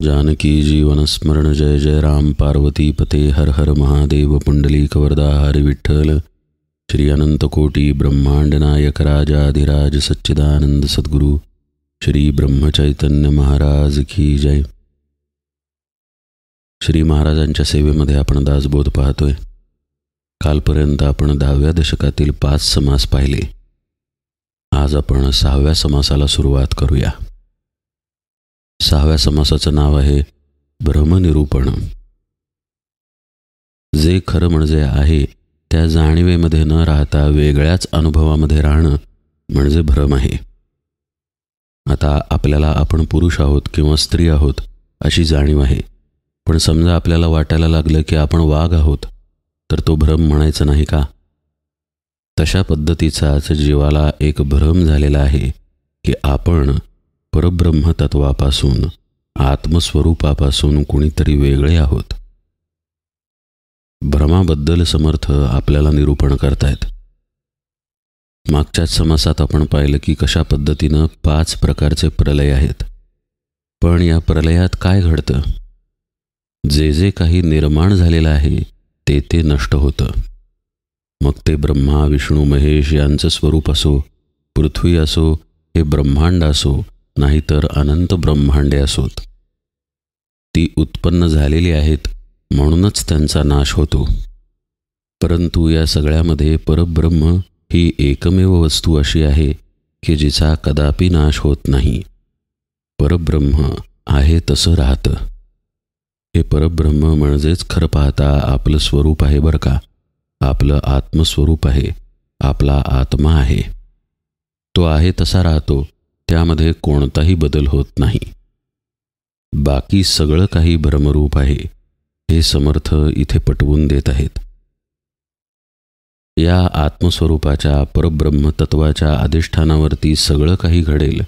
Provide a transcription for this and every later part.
जानकी जीवन स्मरण जय जय राम पार्वती पते हर हर महादेव पुंडलीक वरदा हरि विठ्ठल श्री अनंत कोटी ब्रह्मांड नायक राजाधिराज सच्चिदानंद सद्गुरु श्री ब्रह्मचैतन्य महाराज की जय। श्री महाराजांच्या सेवेमध्ये आपण दासबोध पाहतोय। कालपर्यंत आपण 10व्या दशकातील 5 समास पाहिले। आज आपण 6व्या समासाला सुरुवात करूया। 6व्या समासाचं नाव आहे भ्रमनिरूपण। जे खरं म्हणजे आहे त्या जाणीवेमध्ये न राहता वेगळ्याच अनुभवामध्ये राहणं म्हणजे भ्रम आहे। आता आपल्याला आपण पुरुष आहोत किंवा स्त्री आहोत अशी जाणीव आहे, पण समजा आपल्याला वाटायला लागलं की आपण वाघ आहोत, तर तो भ्रम म्हणायचा नाही का? तशा पद्धतीचाच जीवाला एक भ्रम झालेला आहे की आपण परब्रह्म तत्वापासून आत्मस्वरूपापासून कुणीतरी वेगळे आहोत। भ्रमाबद्दल समर्थ आपल्याला निरूपण करतायत। मागच्याच समासात आपण पाहिलं की कशा पद्धतीनं 5 प्रकारचे प्रलय आहेत, पण या प्रलयात काय घडतं? जे जे काही निर्माण झालेलं आहे ते ते नष्ट होतं। मग ते ब्रह्मा विष्णू महेश यांचं स्वरूप असो, पृथ्वी असो, हे ब्रह्मांड असो, नाहीतर अनंत ब्रह्मांडे असोत, ती उत्पन्न झालेली आहेत म्हणूनच त्यांचा नाश होतो। परंतु या सगळ्यामध्ये परब्रह्म ही एकमेव वस्तू अशी आहे की जिचा कदापि नाश होत नाही। परब्रह्म आहे तसं राहतं। हे परब्रह्म म्हणजेच खरं पाहता आपलं स्वरूप आहे बरं का। आपलं आत्मस्वरूप आहे, आपला आत्मा आहे। तो आहे तसा राहतो, त्यामध्ये कोणताही बदल होत नाही। बाकी सगळं काही भ्रमरूप आहे, हे समर्थ इथे पटवून देत आहेत। या आत्मस्वरूपाच्या परब्रह्म तत्वाच्या अधिष्ठानावरती सगळं काही घडेल,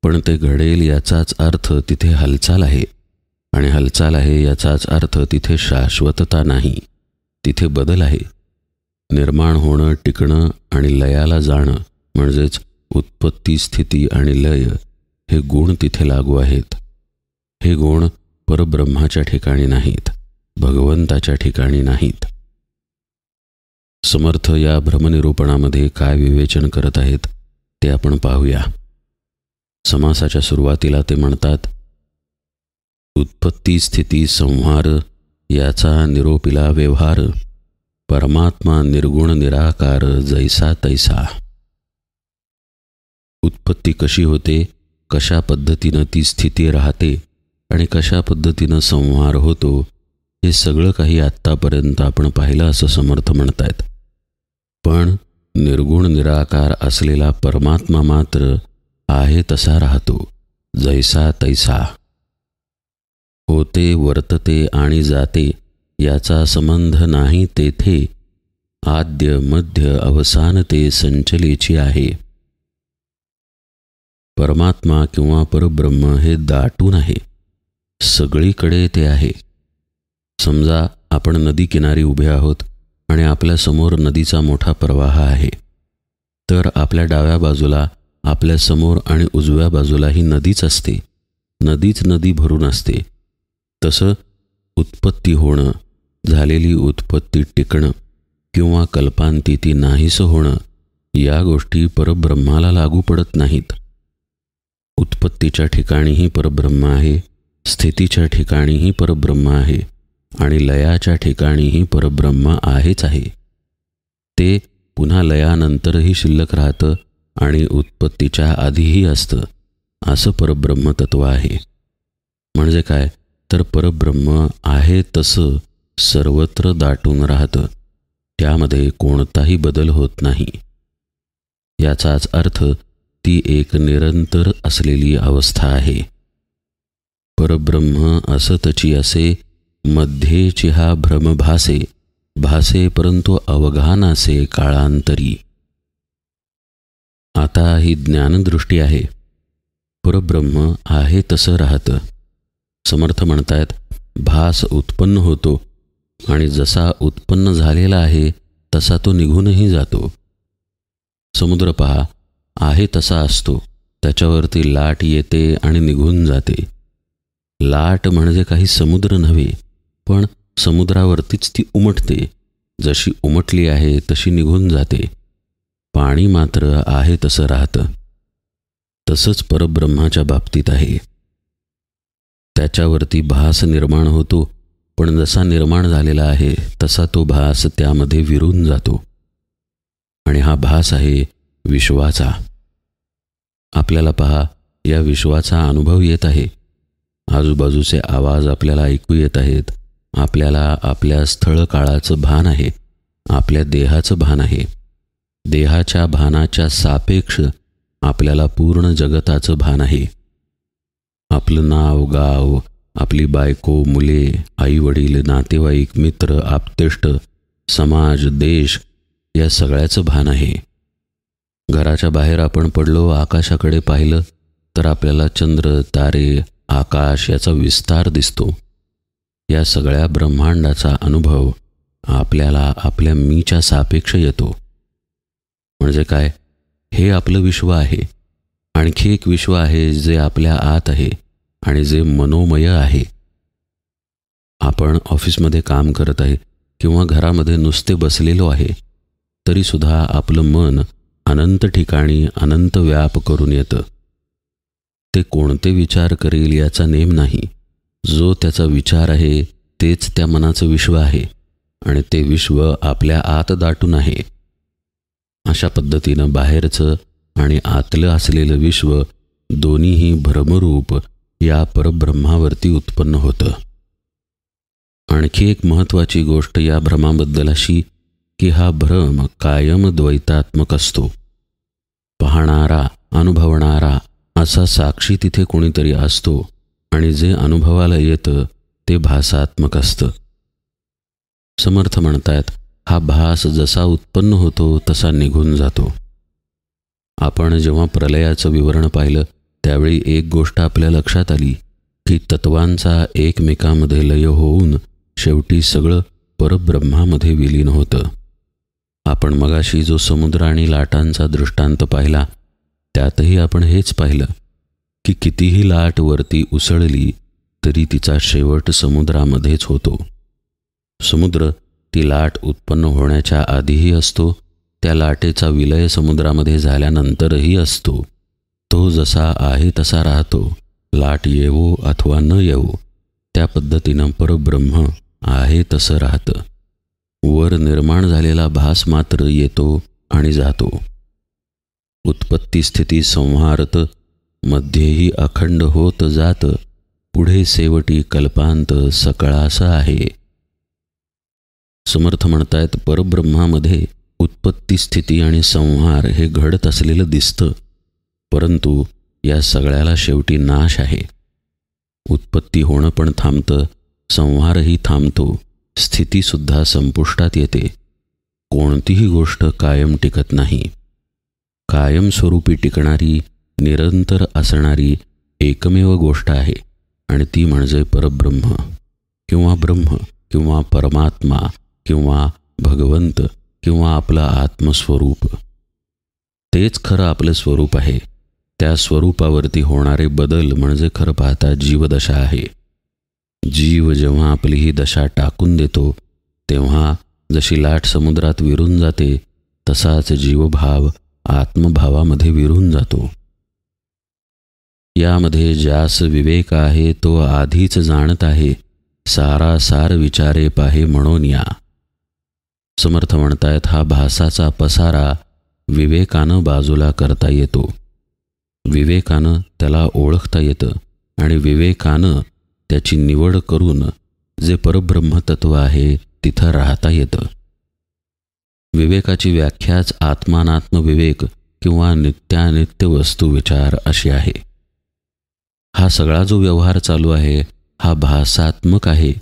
पण ते घडेल याचाच अर्थ तिथे हालचाल आहे, आणि हालचाल आहे याचाच अर्थ तिथे शाश्वतता नाही, तिथे बदल आहे। निर्माण होणं, टिकणं आणि लयाला जाणं म्हणजेच उत्पत्ती, स्थिती आणि लय हे गुण तिथे लागू आहेत। हे गुण परब्रह्माच्या ठिकाणी नाहीत, भगवंताच्या ठिकाणी नाहीत। समर्थ या भ्रमनिरूपणामध्ये काय विवेचन करत आहेत ते आपण पाहूया। समासाच्या सुरुवातीला ते म्हणतात, उत्पत्ती स्थिती संहार याचा निरोपिला व्यवहार, परमात्मा निर्गुण निराकार जैसा तैसा। उत्पत्ती कशी होते, कशा पद्धतीनं ती स्थिती राहते आणि कशा पद्धतीनं संहार होतो, हे सगळं काही आत्तापर्यंत आपण पाहिलं असं समर्थ म्हणतायत। पण निर्गुण निराकार असलेला परमात्मा मात्र आहे तसा राहतो, जैसा तैसा। होते, वर्तते आणि जाते याचा संबंध नाही तेथे, आद्य मध्य अवसान ते संचलेची आहे। परमात्मा किंवा परब्रह्म हे दाटून आहे, सगळीकडे ते आहे। समजा आपण नदी किनारी उभे आहोत आणि आपल्यासमोर नदीचा मोठा प्रवाह आहे, तर आपल्या डाव्या बाजूला, आपल्या समोर आणि उजव्या बाजूला ही नदीच असते, नदीच नदी भरून असते। तसं उत्पत्ती होणं, झालेली उत्पत्ती टिकणं किंवा कल्पांती ती नाहीसं होणं, या गोष्टी परब्रह्माला लागू पडत नाहीत। उत्पत्तीच्या ठिकाणीही परब्रह्म आहे, स्थितीच्या ठिकाणीही परब्रह्म आहे, आणि लयाच्या ठिकाणीही परब्रह्म आहेच आहे। ते पुन्हा लयानंतरही शिल्लक राहतं आणि उत्पत्तीच्या आधीही असतं, असं परब्रह्म तत्व आहे। म्हणजे काय, तर परब्रह्म आहे तसं सर्वत्र दाटून राहतं, त्यामध्ये कोणताही बदल होत नाही। याचाच अर्थ ती एक निरंतर असलेली अवस्था आहे। परब्रह्म असतची असे, मध्ये चिहा भ्रम भासे, भासे परंतु अवघानासे काळांतरी। आता ही ज्ञानदृष्टी आहे। परब्रह्म आहे तसं राहतं। समर्थ म्हणतायत, भास उत्पन्न होतो आणि जसा उत्पन्न झालेला आहे तसा तो निघूनही जातो। समुद्र पहा, आहे तसा असतो, त्याच्यावरती लाट येते आणि निघून जाते। लाट म्हणजे काही समुद्र नव्हे, पण समुद्रावरतीच ती उमटते. जशी उमटली आहे तशी निघून जाते. पाणी मात्र आहे तसं राहतं. तसंच परब्रह्माच्या बाबतीत आहे. त्याच्यावरती भास निर्माण होतो, पण जसा निर्माण झालेला आहे तसा तो भास त्यामध्ये विरून जातो. आणि हा भास आहे विश्वाचा. आपल्याला पहा, या विश्वाचा अनुभव येत आहे. आजूबाजूचे आवाज आपल्याला ऐकू येत आहेत. आपल्याला आपल्या स्थळ काळाचं भान आहे. आपल्या देहाचं भान आहे. देहाच्या भानाच्या सापेक्ष आपल्याला पूर्ण जगताचं भान आहे. आपलं नाव, गाव, आपली बायको, मुले, आईवडील, नातेवाईक, मित्र, आप्तेष्ट, समाज, देश या सगळ्याचं भान आहे. घराच्या बाहेर आपण पडलो, आकाशाकडे पाहिलं तर आपल्याला चंद्र, तारे, आकाश याचा विस्तार दिसतो. या सगळ्या ब्रह्मांडाचा अनुभव आपल्याला आपल्या मीच्या सापेक्ष येतो. म्हणजे काय? हे आपलं विश्व आहे. आणखी एक विश्व आहे जे आपल्या आत आहे आणि जे मनोमय आहे. आपण ऑफिसमध्ये काम करत आहे किंवा घरामध्ये नुसते बसलेलो आहे, तरीसुद्धा आपलं मन अनंत ठिकाणी अनंत व्याप करून येतं. ते कोणते विचार करेल याचा नेम नाही. जो त्याचा विचार आहे तेच त्या मनाचं विश्व आहे आणि ते विश्व आपल्या आत दाटून आहे. अशा पद्धतीनं बाहेरचं आणि आतलं असलेलं विश्व दोन्हीही भ्रमरूप या परब्रह्मावरती उत्पन्न होतं. आणखी एक महत्त्वाची गोष्ट या भ्रमाबद्दल अशी की हा भ्रम कायम द्वैतात्मक असतो. पाहणारा, अनुभवणारा असा साक्षी तिथे कोणीतरी असतो आणि जे अनुभवाला येतं ते भासात्मक असतं. समर्थ म्हणतात, हा भास जसा उत्पन्न होतो तसा निघून जातो. आपण जेव्हा प्रलयाचं विवरण पाहिलं त्यावेळी एक गोष्ट आपल्या लक्षात आली की तत्वांचा एकमेकांमध्ये लय होऊन शेवटी सगळं परब्रह्मामध्ये विलीन होतं. आपण मगाशी जो समुद्र आणि लाटांचा दृष्टांत पाहिला त्यातही आपण हेच पाहिलं की कितीही लाट वरती उसळली तरी तिचा शेवट समुद्रामध्येच होतो. समुद्र ती लाट उत्पन्न होण्याच्या आधीही असतो, त्या लाटेचा विलय समुद्रामध्ये झाल्यानंतरही असतो. तो जसा आहे तसा राहतो. लाट येवो अथवा न येवो त्या पद्धतीनं परब्रह्म आहे तसं राहतं. वर निर्माण झालेला भास मात्र येतो आणि जातो. उत्पत्ती स्थिती संहारत, मध्येही अखंड होत जात, पुढे शेवटी कल्पांत सकळास आहे. समर्थ म्हणतायत, परब्रह्मामध्ये उत्पत्ती स्थिती आणि संहार हे घडत असलेलं दिसतं, परंतु या सगळ्याला शेवटी नाश आहे. उत्पत्ती होणं पण थांबतं, संहारही थांबतो, स्थितीसुद्धा संपुष्टात येते. कोणतीही गोष्ट कायम टिकत नाही. कायमस्वरूपी टिकणारी, निरंतर असणारी एकमेव गोष्ट आहे आणि ती म्हणजे परब्रह्म किंवा ब्रह्म किंवा परमात्मा किंवा भगवंत किंवा आपलं आत्मस्वरूप. तेच खरं आपलं स्वरूप आहे. त्या स्वरूपावरती होणारे बदल म्हणजे खरं पाहता जीवदशा आहे. जीव जेव्हा आपली ही दशा टाकून देतो तेव्हा जशी लाट समुद्रात विरून जाते तसाच जीवभाव आत्मभावामध्ये विरून जातो. यामध्ये ज्यास विवेक आहे तो आधीच जाणत आहे, सारासार विचारे पाहे म्हणून या. समर्थ म्हणतायत, हा भासाचा पसारा विवेकानं बाजूला करता येतो. विवेकानं त्याला ओळखता येतं आणि विवेकानं त्याची निवड करून जे परब्रह्मतत्व आहे तिथं राहता येतं. विवेकाची व्याख्याच आत्मानात्म विवेक किंवा नित्यानित्य वस्तू विचार अशी आहे. हा सगळा जो व्यवहार चालू आहे हा भासात्मक आहे.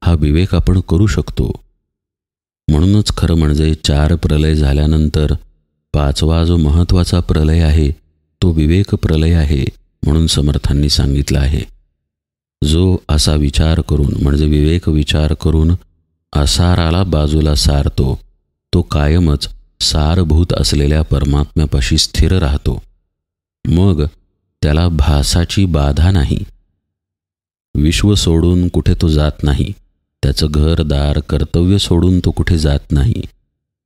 हा विवेक आपण करू शकतो. म्हणूनच खरं म्हणजे 4 प्रलय झाल्यानंतर 5वा जो महत्त्वाचा प्रलय आहे तो विवेक प्रलय आहे म्हणून समर्थांनी सांगितलं आहे. जो असा विचार करून म्हणजे विवेक विचार करून असाराला बाजूला सारतो तो कायमच सारभूत असलेल्या परमात्म्यापाशी स्थिर राहतो. मग त्याला भासाची बाधा नाही. विश्व सोडून कुठे तो जात नाही, त्याचं घरदार कर्तव्य सोडून तो कुठे जात नाही,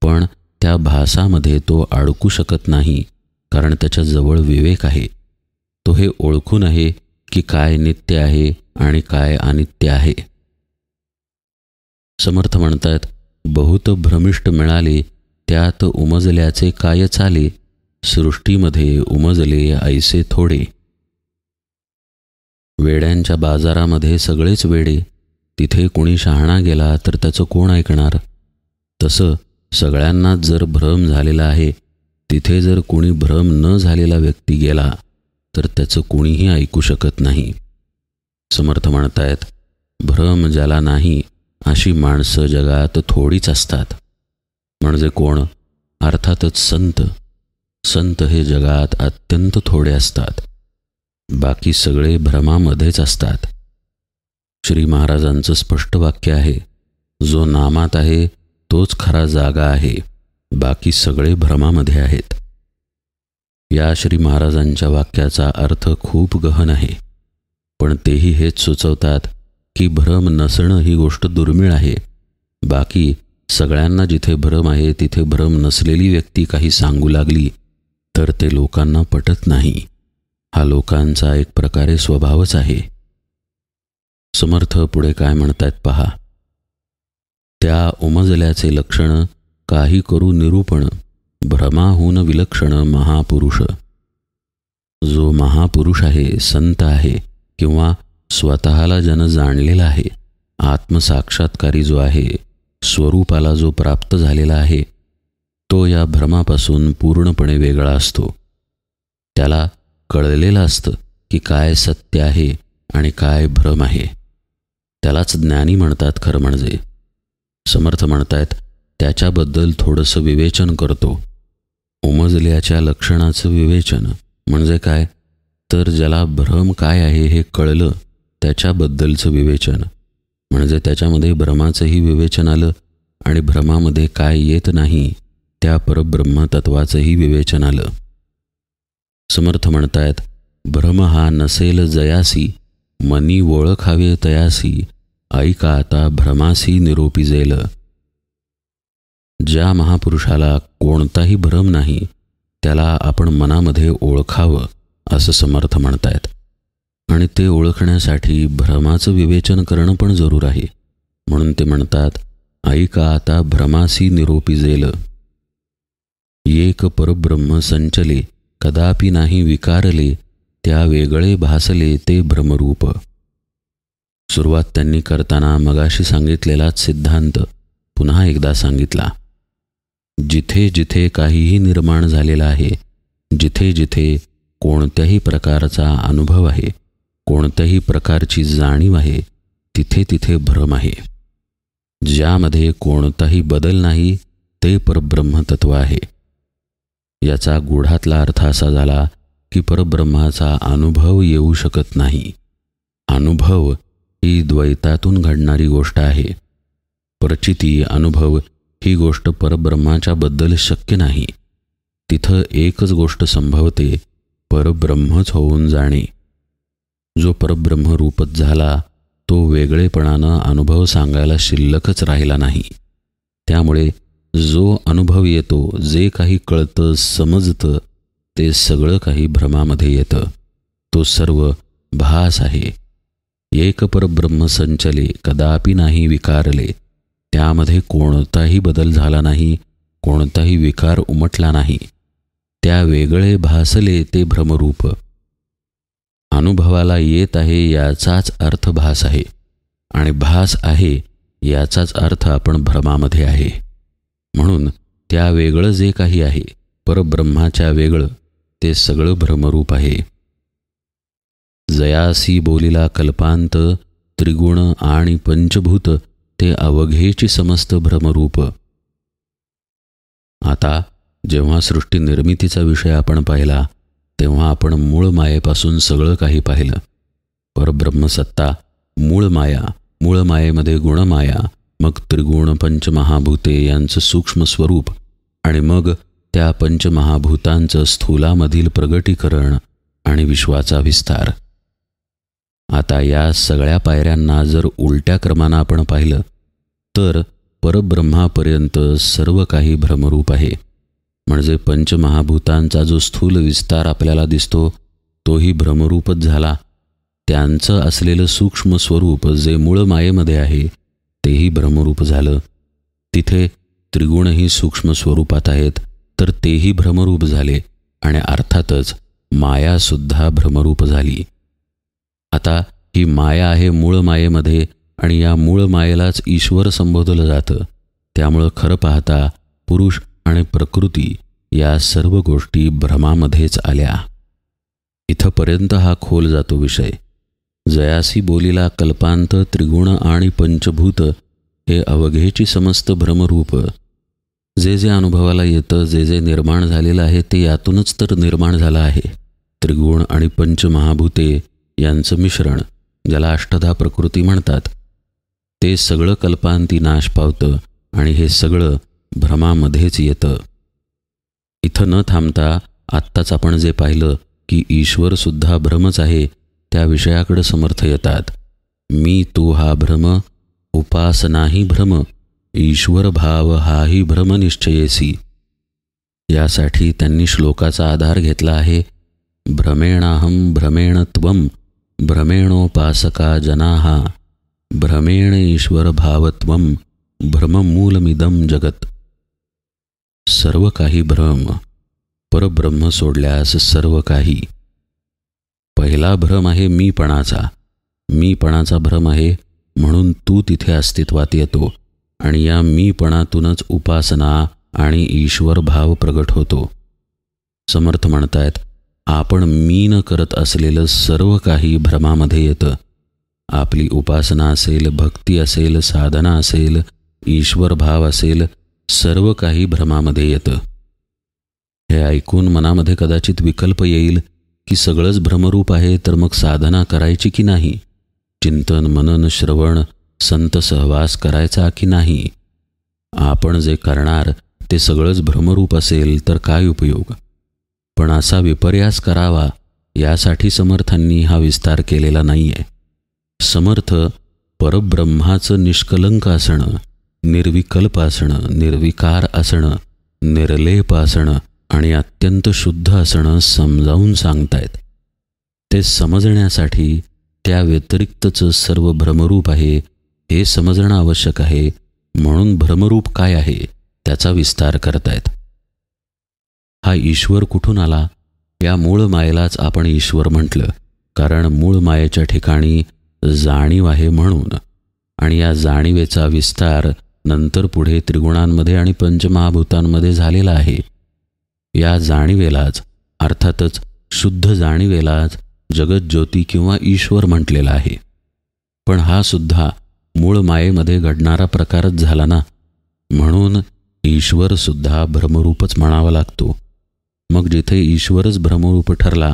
पण त्या भासामध्ये तो अडकू शकत नाही, कारण त्याच्याजवळ विवेक आहे. तो हे ओळखून आहे की काय नित्य आहे आणि काय अनित्य आहे. समर्थ म्हणतात, बहुत भ्रमिष्ट मिळाले, त्यात उमजल्याचे काय चाले, सृष्टीमध्ये उमजले ऐसे थोडे. वेड्यांच्या बाजारामध्ये सगळेच वेडे, तिथे कुणी शहाणा गेला तर त्याचं कोण ऐकणार. तसं सगळ्यांनाच जर भ्रम झालेला आहे, तिथे जर कुणी भ्रम न झालेला व्यक्ती गेला तर त्याचं कुणीही ऐकू शकत नाही. समर्थ म्हणतायत, भ्रम ज्याला नाही अशी माणसं जगात थोडीच असतात. म्हणजे कोण? अर्थातच संत. संत हे जगात अत्यंत थोडे असतात. बाकी सगळे भ्रमामध्येच असतात. श्री महाराजांचं स्पष्ट वाक्य आहे, जो नामात आहे तोच खरा जागा आहे, बाकी सगळे भ्रमामध्ये आहेत. या श्री महाराजांच्या वाक्याचा अर्थ खूप गहन आहे, पण तेही हेच सुचवतात की भ्रम नसणं ही गोष्ट दुर्मिळ आहे. बाकी सगळ्यांना जिथे भ्रम आहे तिथे भ्रम नसलेली व्यक्ती काही सांगू लागली तर ते लोकांना पटत नाही. हा लोकांचा एक प्रकारे स्वभावच आहे. समर्थ पुढे काय म्हणतायत पहा. त्या उमजल्याचे लक्षण काही करू निरूपण, भ्रमाहून विलक्षण महापुरुष. जो महापुरुष आहे, संत आहे किंवा स्वतःला जन जाणलेला आहे, आत्मसाक्षात्कारी जो आहे, स्वरूपाला जो प्राप्त झालेला आहे, तो या भ्रमापासून पूर्णपणे वेगळा असतो. त्याला कळलेलं असतं की काय सत्य आहे आणि काय भ्रम आहे. त्यालाच ज्ञानी म्हणतात खरं म्हणजे. समर्थ म्हणतायत, त्याच्याबद्दल थोडंसं विवेचन करतो. उमजल्याच्या लक्षणाचं विवेचन म्हणजे काय? तर ज्याला भ्रम काय आहे हे कळलं त्याच्याबद्दलचं विवेचन, म्हणजे त्याच्यामध्ये भ्रमाचंही विवेचन आलं आणि भ्रमामध्ये काय येत नाही त्या परब्रह्मतत्वाचंही विवेचन आलं. समर्थ म्हणतायत, भ्रम हा नसेल जयासी, मनी ओळखावे तयासी, ऐका आता भ्रमासी निरोपी जेल. ज्या महापुरुषाला कोणताही भ्रम नाही त्याला आपण मनामध्ये ओळखावं असं समर्थ म्हणतायत. आणि ते ओळखण्यासाठी भ्रमाचं विवेचन करणं पण जरूर आहे. म्हणून ते म्हणतात, ऐका आता भ्रमासी निरोपी जेल. एक परब्रह्म संचले, कदापि नाही विकारले, त्या वेगळे भासले ते भ्रमरूप. सुरुवात त्यांनी करताना मगाशी सांगितलेलाच सिद्धांत पुन्हा एकदा सांगितला. जिथे जिथे काहीही निर्माण झालेला आहे, जिथे जिथे कोणत्याही प्रकारचा अनुभव आहे, कोणत्याही प्रकारची जाणीव आहे, तिथे तिथे भ्रम आहे. ज्यामध्ये कोणताही बदल नाही ते परब्रह्मतत्व आहे. याचा गूढातला अर्थ असा झाला की परब्रह्माचा अनुभव येऊ शकत नाही. अनुभव ही द्वैतातून घडणारी गोष्ट आहे. प्रचिती, अनुभव ही गोष्ट परब्रह्माच्या बद्दल शक्य नाही. तिथं एकच गोष्ट संभवते, परब्रह्मच होऊन जाणे. जो परब्रह्म रूपच झाला तो वेगळेपणानं अनुभव सांगायला शिल्लकच राहिला नाही. त्यामुळे जो अनुभव येतो, जे काही कळतं समजतं, ते सगळं काही भ्रमामध्ये येतं. तो सर्व भास आहे. एक परब्रह्म संचले, कदापि नाही विकारले. त्यामध्ये कोणताही बदल झाला नाही, कोणताही विकार उमटला नाही. त्या वेगळे भासले ते भ्रमरूप. अनुभवाला येत आहे याचाच अर्थ भास आहे, आणि भास आहे याचाच अर्थ आपण भ्रमामध्ये आहे. म्हणून त्या वेगळं जे काही आहे, परब्रह्माच्या वेगळं, ते सगळं भ्रमरूप आहे. जयासी बोलिला कल्पांत, त्रिगुण आणि पंचभूत, ते अवघेची समस्त भ्रमरूप. आता जेव्हा सृष्टी निर्मितीचा विषय आपण पाहिला तेव्हा आपण मूळ मायेपासून सगळं काही पाहिलं. परब्रह्मसत्ता, मूळ माया, मूळ मायेमध्ये गुणमाया, मग त्रिगुण पंचमहाभूते यांचं सूक्ष्म स्वरूप, आणि मग त्या पंचमहाभूतांचं स्थूलामधील प्रगटीकरण आणि विश्वाचा विस्तार. आता या सगळ्या पायऱ्यांना जर उलट्या क्रमानं आपण पाहिलं तर परब्रह्मापर्यंत सर्व काही भ्रमरूप आहे. म्हणजे पंचमहाभूतांचा जो स्थूल विस्तार आपल्याला दिसतो तोही भ्रमरूपच झाला. त्यांचं असलेलं सूक्ष्म स्वरूप जे मूळ मायेमध्ये आहे तेही भ्रमरूप झालं. तिथे त्रिगुणही सूक्ष्म स्वरूपात आहेत तर तेही भ्रमरूप झाले आणि अर्थातच मायासुद्धा भ्रमरूप झाली. आता ही माया आहे मूळ मायेमध्ये आणि या मूळ मायेलाच ईश्वर संबोधलं जातं. त्यामुळं खरं पाहता पुरुष आणि प्रकृती या सर्व गोष्टी भ्रमामध्येच आल्या. इथंपर्यंत हा खोल जातो विषय. जयासी बोलिला कल्पांत त्रिगुण आणि पंचभूत हे अवघेची समस्त भ्रमरूप. जे जे अनुभवाला येतं, जे जे निर्माण झालेलं आहे ते यातूनच तर निर्माण झालं आहे. त्रिगुण आणि पंचमहाभूते यांचं मिश्रण, ज्याला अष्टधा प्रकृती म्हणतात, ते सगळं कल्पांती नाश पावतं आणि हे सगळं भ्रमामध्येच येतं. इथं न थांबता आत्ताच आपण जे पाहिलं की ईश्वरसुद्धा भ्रमच आहे त्या विषयाकडे समर्थ येतात. मी तू हा भ्रम, उपासनाही भ्रम, ईश्वर भाव हाही भ्रम निश्चयेसी. यासाठी त्यांनी श्लोकाचा आधार घेतला आहे. भ्रमेणाहं भ्रमेण त्वं भ्रमेणोपासका जनाः भ्रमेण ईश्वर भावत्वं भ्रममूलमिदं जगत. सर्व काही भ्रम, परब्रह्म सोडल्यास सर्व काही. पहिला भ्रम आहे मीपणाचा. मीपणाचा भ्रम आहे म्हणून तू तिथे अस्तित्वात येतो आणि या मीपणातूनच उपासना आणि ईश्वर भाव प्रगट होतो. समर्थ म्हणतायत, आपण मी न करत असलेलं सर्व काही भ्रमामध्ये येतं. आपली उपासना असेल, भक्ती असेल, साधना असेल, ईश्वर भाव असेल, सर्व काही भ्रमामध्ये येतं. हे ऐकून मनामध्ये कदाचित विकल्प येईल की सगळंच भ्रमरूप आहे तर मग साधना करायची की नाही, चिंतन मनन श्रवण संत सहवास करायचा की नाही. आपण जे करणार ते सगळंच भ्रमरूप असेल तर काय उपयोग. पण असा विपर्यास करावा यासाठी समर्थांनी हा विस्तार केलेला नाही आहे. समर्थ परब्रह्माचं निष्कलंक असणं, निर्विकल्प असणं, निर्विकार असणं, निर्लेप असणं आणि अत्यंत शुद्ध असणं समजावून सांगतायत. ते समजण्यासाठी त्या व्यतिरिक्तचं सर्व भ्रमरूप आहे हे समजणं आवश्यक आहे. म्हणून भ्रमरूप काय आहे त्याचा विस्तार करतायत. हा ईश्वर कुठून आला? या मूळ मायेलाच आपण ईश्वर म्हटलं, कारण मूळ मायेच्या ठिकाणी जाणीव आहे म्हणून. आणि या जाणीवेचा विस्तार नंतर पुढे त्रिगुणांमध्ये आणि पंचमहाभूतांमध्ये झालेला आहे. या जाणीवेलाच, अर्थातच शुद्ध जाणीवेलाच जगज्योती किंवा ईश्वर म्हटलेला आहे. पण हा सुद्धा मूळ मायेमध्ये घडणारा प्रकारच झाला ना, म्हणून ईश्वरसुद्धा भ्रमरूपच म्हणावा लागतो. मग जिथे ईश्वरच भ्रमरूप ठरला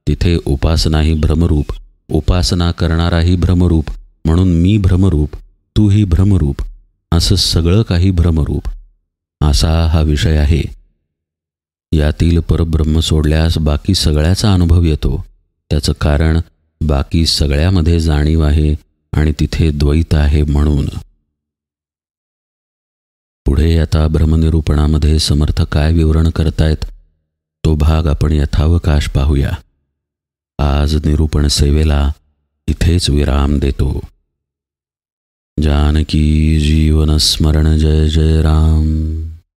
तिथे उपासनाही भ्रमरूप, उपासना करणाराही भ्रमरूप, म्हणून मी भ्रमरूप, तूही भ्रमरूप, असं सगळं काही भ्रमरूप. असा हा विषय आहे. यातील परब्रह्म सोडल्यास बाकी सगळ्याचा अनुभव येतो. त्याचं कारण बाकी सगळ्यामध्ये जाणीव आहे आणि तिथे द्वैत आहे म्हणून. पुढे आता ब्रह्मनिरूपणामध्ये समर्थ काय विवरण करतायत तो भाग आपण यथावकाश पाहूया. आज निरूपण सेवेला इथेच विराम देतो. जानकी जीवन स्मरण जय जय राम.